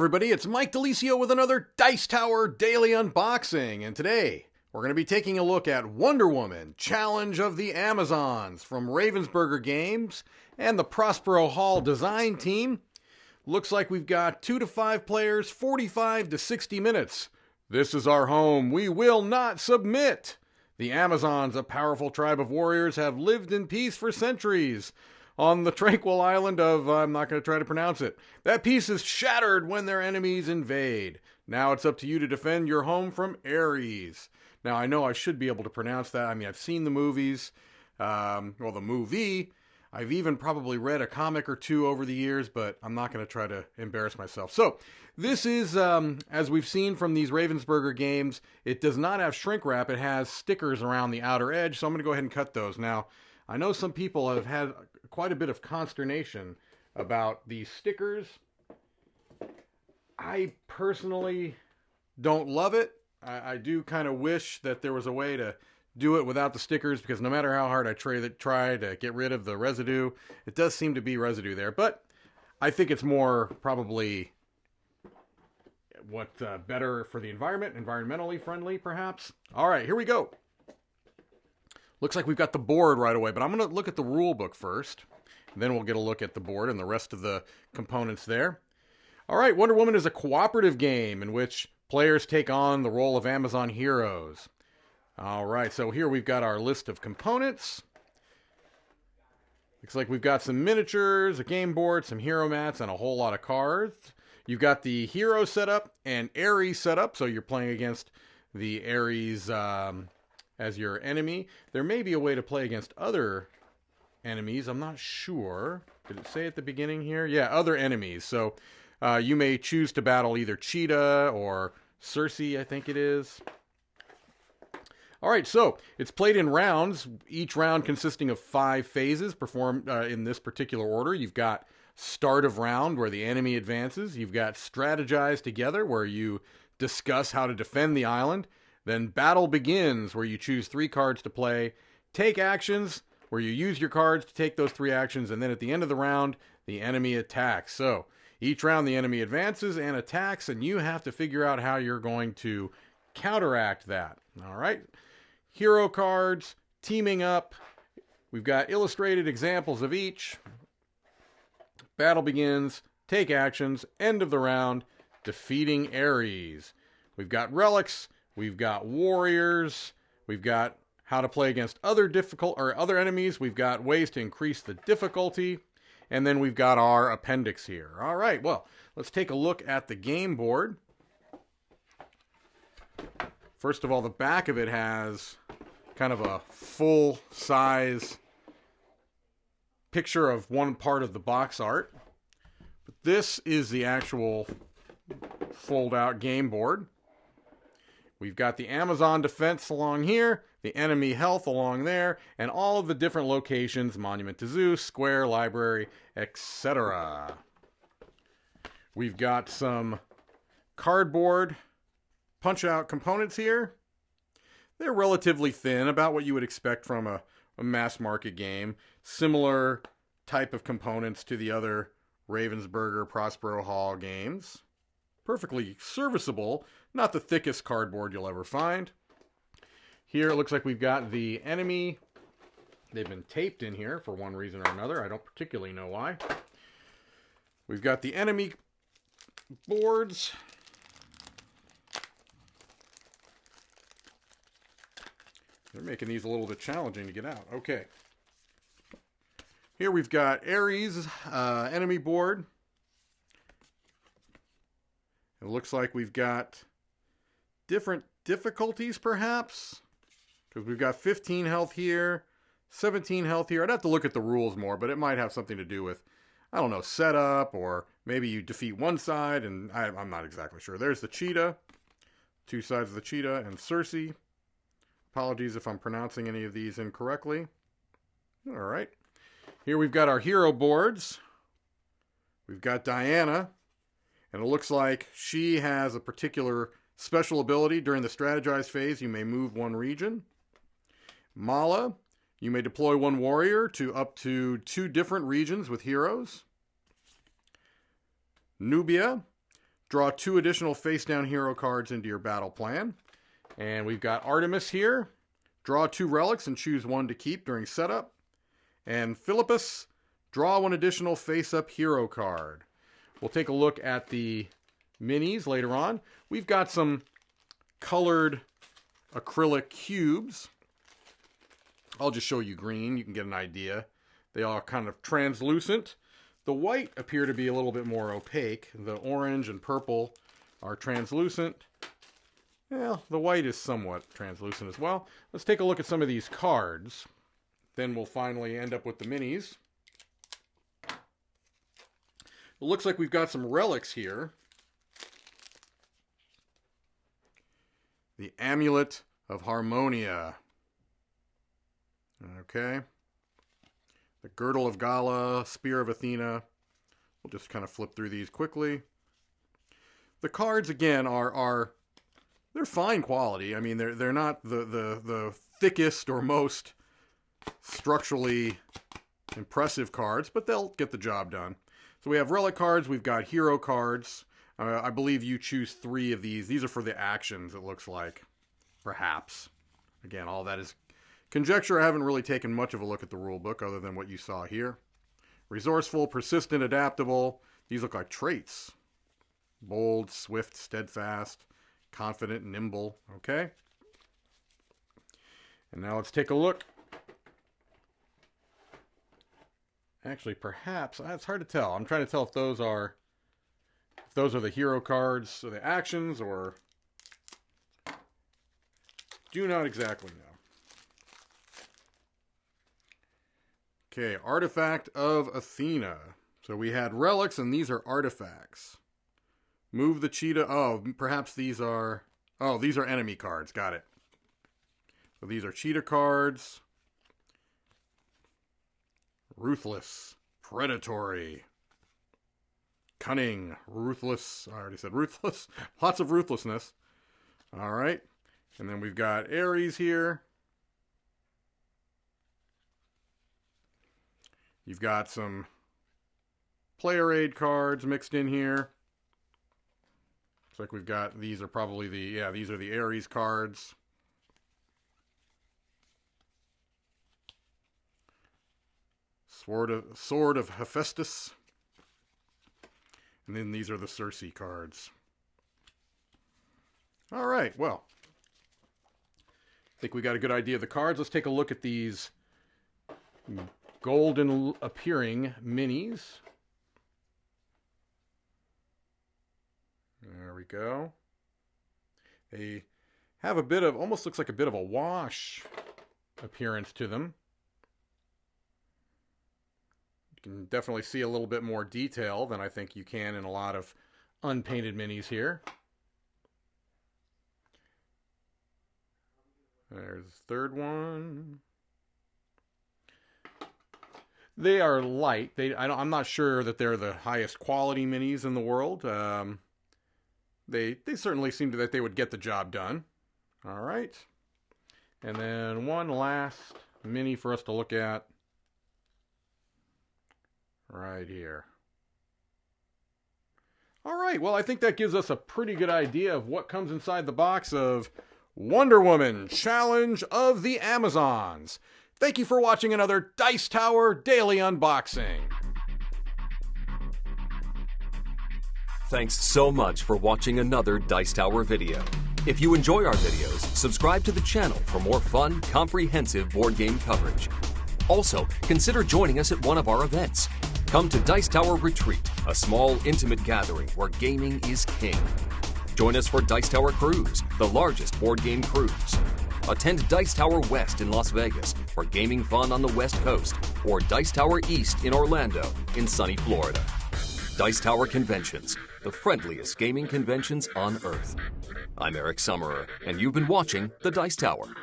everybody, it's Mike DeLisio with another Dice Tower Daily Unboxing, and today we're going to be taking a look at Wonder Woman Challenge of the Amazons from Ravensburger Games and the Prospero Hall design team. Looks like we've got 2 to 5 players, 45 to 60 minutes. This is our home. We will not submit. The Amazons, a powerful tribe of warriors, have lived in peace for centuries on the tranquil island of, I'm not going to try to pronounce it. That peace is shattered when their enemies invade. Now it's up to you to defend your home from Ares. Now, I know I should be able to pronounce that. I mean, I've seen the movies, the movie. I've even probably read a comic or two over the years, but I'm not going to try to embarrass myself. So, this is, as we've seen from these Ravensburger games, it does not have shrink wrap. It has stickers around the outer edge, so I'm going to go ahead and cut those. Now, I know some people have had quite a bit of consternation about these stickers. I personally don't love it. I do kind of wish that there was a way to do it without the stickers, because no matter how hard I try to get rid of the residue, it does seem to be residue there. But I think it's more probably better for the environment, environmentally friendly perhaps. All right, here we go. Looks like we've got the board right away, but I'm going to look at the rule book first. Then we'll get a look at the board and the rest of the components there. All right, Wonder Woman is a cooperative game in which players take on the role of Amazon heroes. All right, so here we've got our list of components. Looks like we've got some miniatures, a game board, some hero mats, and a whole lot of cards. You've got the hero setup and Ares setup, so you're playing against the Ares as your enemy. There may be a way to play against other enemies. I'm not sure. Did it say at the beginning here? Yeah, other enemies. So you may choose to battle either Cheetah or Circe, I think it is. All right, so it's played in rounds, each round consisting of 5 phases performed in this particular order. You've got start of round, where the enemy advances. You've got strategize together, where you discuss how to defend the island. Then battle begins, where you choose 3 cards to play. Take actions, where you use your cards to take those 3 actions. And then at the end of the round, the enemy attacks. So each round the enemy advances and attacks, and you have to figure out how you're going to counteract that. All right. Hero cards, teaming up. We've got illustrated examples of each. Battle begins, take actions, end of the round, defeating Ares. We've got relics. We've got warriors. We've got how to play against other enemies. We've got ways to increase the difficulty. And then we've got our appendix here. All right, well, let's take a look at the game board. First of all, the back of it has kind of a full-size picture of one part of the box art. But this is the actual fold-out game board. We've got the Amazon defense along here, the enemy health along there, and all of the different locations, Monument to Zeus, Square, Library, etc. We've got some cardboard punch-out components here. They're relatively thin, about what you would expect from a mass-market game. Similar type of components to the other Ravensburger Prospero Hall games. Perfectly serviceable, not the thickest cardboard you'll ever find. Here it looks like we've got the enemy. They've been taped in here for one reason or another. I don't particularly know why. We've got the enemy boards. They're making these a little bit challenging to get out. Okay. Here we've got Ares enemy board. It looks like we've got different difficulties, perhaps, because we've got 15 health here, 17 health here. I'd have to look at the rules more, but it might have something to do with, I don't know, setup, or maybe you defeat one side, and I'm not exactly sure. There's the cheetah, 2 sides of the cheetah, and Circe. Apologies if I'm pronouncing any of these incorrectly. All right. Here we've got our hero boards. We've got Diana. And it looks like she has a particular special ability. During the strategize phase, you may move 1 region. Mala, you may deploy 1 warrior to up to 2 different regions with heroes. Nubia, Draw 2 additional face-down hero cards into your battle plan. And we've got Artemis here. Draw 2 relics and choose 1 to keep during setup. And Philippus, draw 1 additional face-up hero card. We'll take a look at the minis later on. We've got some colored acrylic cubes. I'll just show you green. You can get an idea. They are kind of translucent. The white appear to be a little bit more opaque. The orange and purple are translucent. Well, the white is somewhat translucent as well. Let's take a look at some of these cards. Then we'll finally end up with the minis. It looks like we've got some relics here. The Amulet of Harmonia. Okay. The Girdle of Gala, Spear of Athena. We'll just kind of flip through these quickly. The cards, again, they're fine quality. I mean, they're not the thickest or most structurally impressive cards, but they'll get the job done. So we have relic cards. We've got hero cards. I believe you choose 3 of these. These are for the actions, it looks like. Perhaps. Again, all that is conjecture. I haven't really taken much of a look at the rule book other than what you saw here. Resourceful, persistent, adaptable. These look like traits. Bold, swift, steadfast, confident, nimble. Okay. And now let's take a look. Actually, perhaps, it's hard to tell. I'm trying to tell if those are the hero cards or the actions, or do not exactly know. Okay, Artifact of Athena. So we had relics, and these are artifacts. Move the cheetah. Oh, perhaps these are enemy cards. Got it. So these are cheetah cards. Ruthless, predatory, cunning, ruthless. I already said ruthless. Lots of ruthlessness. All right. And then we've got Ares here. You've got some player aid cards mixed in here. Looks like we've got, these are probably these are the Ares cards. Sword of Hephaestus. And then these are the Circe cards. All right, well, I think we got a good idea of the cards. Let's take a look at these golden appearing minis. There we go. They have a bit of, almost looks like a bit of a wash appearance to them. You can definitely see a little bit more detail than I think you can in a lot of unpainted minis here. There's the third one. They are light. I'm not sure that they're the highest quality minis in the world. They certainly seem that they would get the job done. All right. And then one last mini for us to look at. Right here. All right, well, I think that gives us a pretty good idea of what comes inside the box of Wonder Woman Challenge of the Amazons. Thank you for watching another Dice Tower Daily Unboxing. Thanks so much for watching another Dice Tower video. If you enjoy our videos, subscribe to the channel for more fun, comprehensive board game coverage. Also, consider joining us at one of our events. Come to Dice Tower Retreat, a small, intimate gathering where gaming is king. Join us for Dice Tower Cruise, the largest board game cruise. Attend Dice Tower West in Las Vegas for gaming fun on the West Coast, or Dice Tower East in Orlando in sunny Florida. Dice Tower Conventions, the friendliest gaming conventions on Earth. I'm Eric Summerer, and you've been watching The Dice Tower.